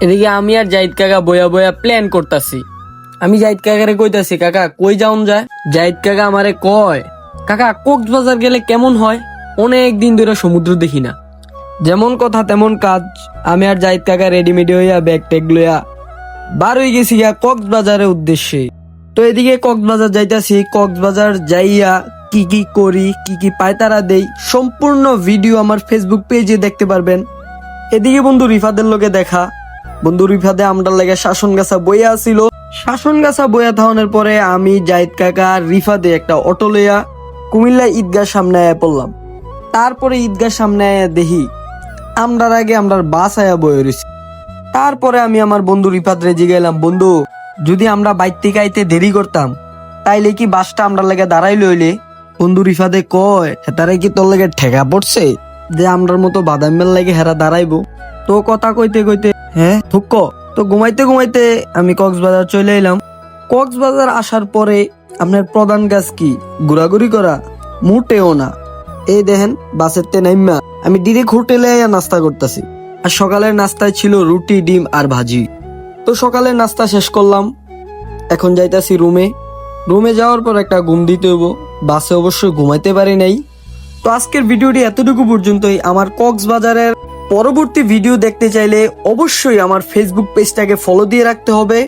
এদিকে আমি আর জাহিদ কাকা বয়া বয়া প্ল্যান করতাছি। আমি জাহিদ কাকারে কইতাছি, কাকা কই যাওন যায়? জাহিদ কাকা আমারে কয়, কাকা কক্সবাজার গেলে কেমন হয়? অনেক দিন ধরে সমুদ্র দেখি না। যেমন কথা তেমন কাজ। আমি আর জাহিদ কাকা রেডিমেডি হইয়া ব্যাগ ট্যাগ লইয়া বার হয়ে গেছি গিয়া কক্সবাজারের উদ্দেশ্যে। তো এদিকে কক্সবাজার যাইতাছি। কক্সবাজার যাইয়া কি কি করি, কি কি পায়তারা দেই, সম্পূর্ণ ভিডিও আমার ফেসবুক পেজে দেখতে পারবেন। এদিকে বন্ধু রিফাদের লোকে দেখা। বন্ধু রিফাদে আমরা লাগে শাসন গাছা বইয়া ছিল। শাসন গাছা বইয়া থাওয়ানোর পরে আমি জাহিদ কাকা রিফাদে একটা অটো লইয়া কুমিল্লা ঈদগাহ সামনে আয়া পড়লাম। তারপরে ঈদগাহ সামনে আয়া দেখি আমরার আগে আমরার বাস আয়া বয়ে রয়েছি। তারপরে আমি আমার বন্ধু রিফাত রেজি গেলাম, বন্ধু যদি আমরা বাইর থেকে আইতে দেরি করতাম তাইলে কি বাসটা আমরা লাগে দাঁড়াই লইলে? বন্ধু রিফাদে কয়, হেতারে কি তোর লাগে ঠেকা পড়ছে যে আমরার মতো বাদামের লাগে হেরা দাঁড়াইবো? তো কথা কইতে কইতে হ্যাঁ থুক তো ঘুমাইতে ঘুমাইতে আমি কক্সবাজার চলে এলাম। কক্সবাজার আসার পরে আপনার প্রধান কাজ কি? ঘোরাঘুরি করা? মোটেও না। এই দেখেন বাসের তে নাইমা আমি ডিরেক্ট হোটেলে নাস্তা করতেছি। আর সকালের নাস্তায় ছিল রুটি, ডিম আর ভাজি। তো সকালের নাস্তা শেষ করলাম, এখন যাইতাছি রুমে। রুমে যাওয়ার পর একটা ঘুম দিতে হইব। বাসে অবশ্যই ঘুমাইতে পারি নাই। তো আজকের ভিডিওটি এতটুকু পর্যন্তই। আমার কক্সবাজারের পরবর্তী ভিডিও দেখতে চাইলে অবশ্যই আমার ফেসবুক পেজটাকে ফলো দিয়ে রাখতে হবে।